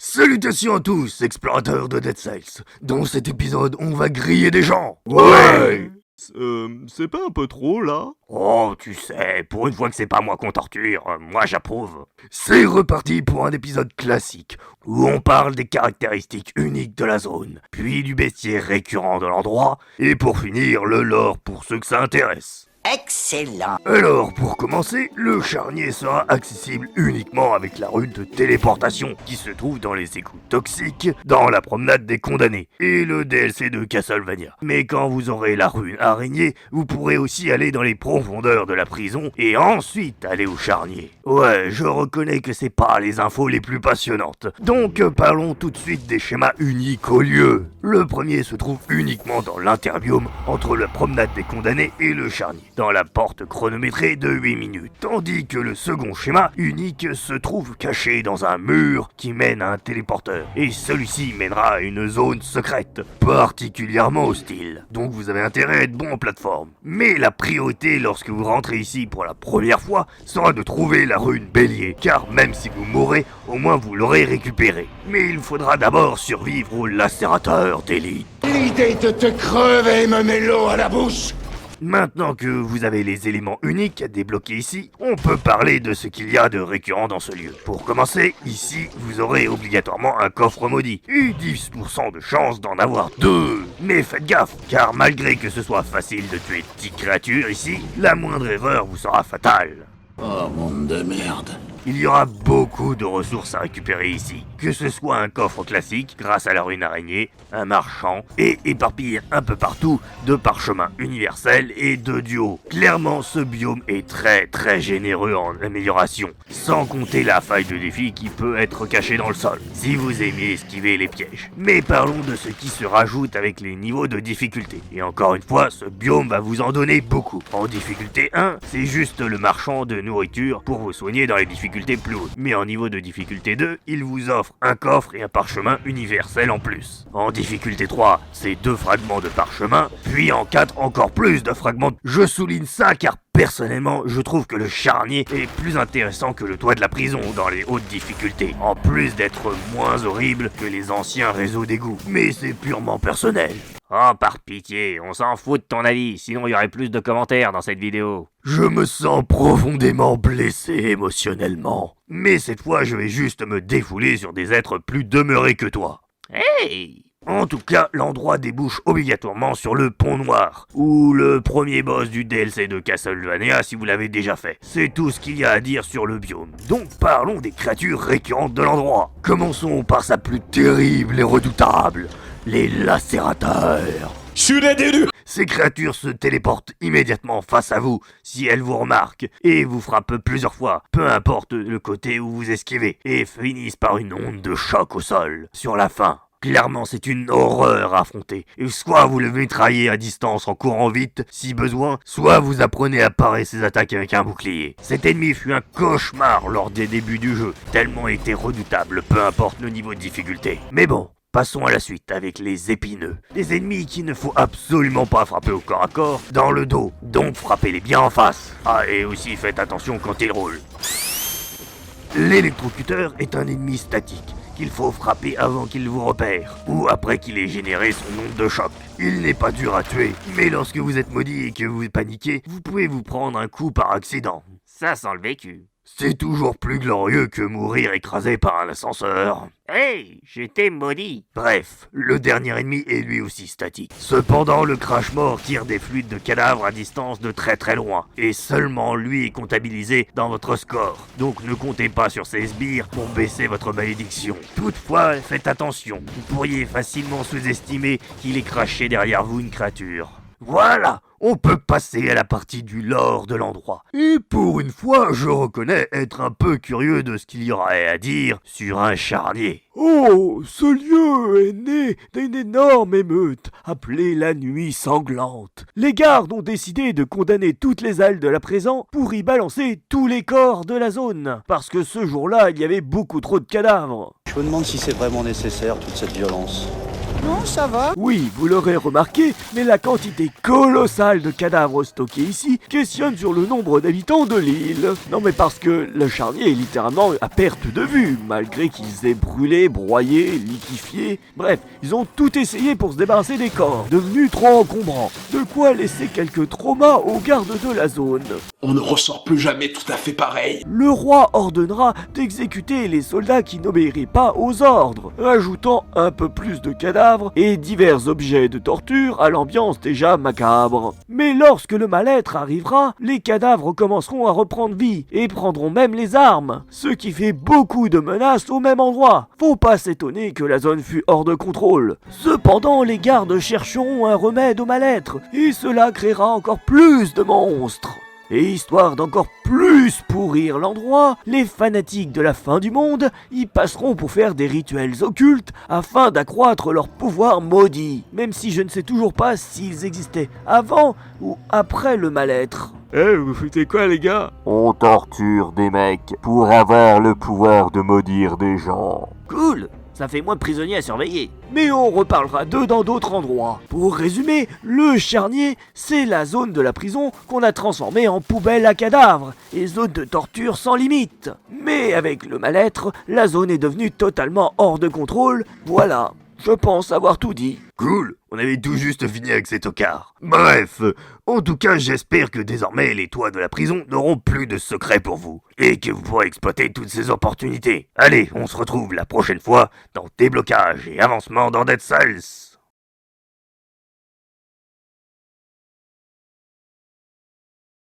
Salutations à tous, explorateurs de Dead Cells. Dans cet épisode, on va griller des gens. C'est pas un peu trop, là? Oh, tu sais, pour une fois que c'est pas moi qu'on torture, moi j'approuve. C'est reparti pour un épisode classique, où on parle des caractéristiques uniques de la zone, puis du bestiaire récurrent de l'endroit, et pour finir, le lore pour ceux que ça intéresse. Excellent. Alors, pour commencer, le charnier sera accessible uniquement avec la rune de téléportation qui se trouve dans les égouts toxiques, dans la promenade des condamnés, et le DLC de Castlevania. Mais quand vous aurez la rune araignée, vous pourrez aussi aller dans les profondeurs de la prison et ensuite aller au charnier. Ouais, je reconnais que c'est pas les infos les plus passionnantes. Donc parlons tout de suite des schémas uniques au lieu. Le premier se trouve uniquement dans l'interbiome entre la promenade des condamnés et le charnier, dans la porte chronométrée de 8 minutes, tandis que le second schéma unique se trouve caché dans un mur qui mène à un téléporteur, et celui-ci mènera à une zone secrète, particulièrement hostile, donc vous avez intérêt à être bon en plateforme. Mais la priorité lorsque vous rentrez ici pour la première fois sera de trouver la rune bélier, car même si vous mourrez, au moins vous l'aurez récupérée. Mais il faudra d'abord survivre au lacérateur d'élite. L'idée de te crever me met l'eau à la bouche. Maintenant que vous avez les éléments uniques à débloquer ici, on peut parler de ce qu'il y a de récurrent dans ce lieu. Pour commencer, ici, vous aurez obligatoirement un coffre maudit, et 10% de chance d'en avoir deux. Mais faites gaffe, car malgré que ce soit facile de tuer de petites créatures ici, la moindre erreur vous sera fatale. Oh, monde de merde. Il y aura beaucoup de ressources à récupérer ici, que ce soit un coffre classique grâce à la rune araignée, un marchand, et éparpillé un peu partout de parchemins universels et de duos. Clairement, ce biome est très généreux en amélioration, sans compter la faille de défi qui peut être cachée dans le sol, si vous aimez esquiver les pièges. Mais parlons de ce qui se rajoute avec les niveaux de difficulté. Et encore une fois, ce biome va vous en donner beaucoup. En difficulté 1, c'est juste le marchand de nourriture pour vous soigner dans les difficultés plus hautes. Mais en niveau de difficulté 2, il vous offre un coffre et un parchemin universel en plus. En difficulté 3, c'est 2 fragments de parchemin, puis en 4, encore plus de fragments. Je souligne ça car personnellement, je trouve que le charnier est plus intéressant que le toit de la prison dans les hautes difficultés, en plus d'être moins horrible que les anciens réseaux d'égouts. Mais c'est purement personnel. Oh, par pitié, on s'en fout de ton avis, sinon il y aurait plus de commentaires dans cette vidéo. Je me sens profondément blessé émotionnellement. Mais cette fois, je vais juste me défouler sur des êtres plus demeurés que toi. Hey! En tout cas, l'endroit débouche obligatoirement sur le Pont Noir, ou le premier boss du DLC de Castlevania si vous l'avez déjà fait. C'est tout ce qu'il y a à dire sur le biome. Donc parlons des créatures récurrentes de l'endroit. Commençons par sa plus terrible et redoutable, les lacérateurs. Ces créatures se téléportent immédiatement face à vous si elles vous remarquent et vous frappent plusieurs fois, peu importe le côté où vous esquivez, et finissent par une onde de choc au sol, sur la fin. Clairement, c'est une horreur à affronter. Et soit vous le mitraillez à distance en courant vite, si besoin, soit vous apprenez à parer ses attaques avec un bouclier. Cet ennemi fut un cauchemar lors des débuts du jeu, tellement il était redoutable, peu importe le niveau de difficulté. Mais bon, passons à la suite avec les épineux. Des ennemis qu'il ne faut absolument pas frapper au corps à corps, dans le dos, donc frappez-les bien en face. Ah, et aussi faites attention quand ils roulent. L'électrocuteur est un ennemi statique qu'il faut frapper avant qu'il vous repère, ou après qu'il ait généré son onde de choc. Il n'est pas dur à tuer, mais lorsque vous êtes maudit et que vous paniquez, vous pouvez vous prendre un coup par accident. Ça sent le vécu. C'est toujours plus glorieux que mourir écrasé par un ascenseur. Hey, j'étais maudit. Bref, le dernier ennemi est lui aussi statique. Cependant, le crash-mort tire des fluides de cadavres à distance de très loin, et seulement lui est comptabilisé dans votre score. Donc ne comptez pas sur ses sbires pour baisser votre malédiction. Toutefois, faites attention, vous pourriez facilement sous-estimer qu'il est craché derrière vous une créature. Voilà, on peut passer à la partie du lore de l'endroit. Et pour une fois, je reconnais être un peu curieux de ce qu'il y aurait à dire sur un charnier. Oh, ce lieu est né d'une énorme émeute appelée la Nuit Sanglante. Les gardes ont décidé de condamner toutes les halles de la prison pour y balancer tous les corps de la zone. Parce que ce jour-là, il y avait beaucoup trop de cadavres. Je me demande si c'est vraiment nécessaire toute cette violence. Non, ça va. Oui, vous l'aurez remarqué, mais la quantité colossale de cadavres stockés ici questionne sur le nombre d'habitants de l'île. Non mais parce que le charnier est littéralement à perte de vue, malgré qu'ils aient brûlé, broyé, liquéfié. Bref, ils ont tout essayé pour se débarrasser des corps, devenus trop encombrants. De quoi laisser quelques traumas aux gardes de la zone. On ne ressort plus jamais tout à fait pareil. Le roi ordonnera d'exécuter les soldats qui n'obéiraient pas aux ordres, rajoutant un peu plus de cadavres et divers objets de torture à l'ambiance déjà macabre. Mais lorsque le mal-être arrivera, les cadavres commenceront à reprendre vie et prendront même les armes, ce qui fait beaucoup de menaces au même endroit. Faut pas s'étonner que la zone fût hors de contrôle. Cependant, les gardes chercheront un remède au mal-être et cela créera encore plus de monstres. Et histoire d'encore plus pourrir l'endroit, les fanatiques de la fin du monde y passeront pour faire des rituels occultes afin d'accroître leur pouvoir maudit, même si je ne sais toujours pas s'ils existaient avant ou après le mal-être. Vous foutez quoi les gars? On torture des mecs pour avoir le pouvoir de maudire des gens. Cool. Ça fait moins de prisonniers à surveiller. Mais on reparlera d'eux dans d'autres endroits. Pour résumer, le charnier, c'est la zone de la prison qu'on a transformée en poubelle à cadavres et zone de torture sans limite. Mais avec le mal-être, la zone est devenue totalement hors de contrôle. Voilà, je pense avoir tout dit. Cool, on avait tout juste fini avec ces tocards. Bref, en tout cas j'espère que désormais les toits de la prison n'auront plus de secrets pour vous, et que vous pourrez exploiter toutes ces opportunités. Allez, on se retrouve la prochaine fois dans Déblocage et Avancement dans Dead Cells.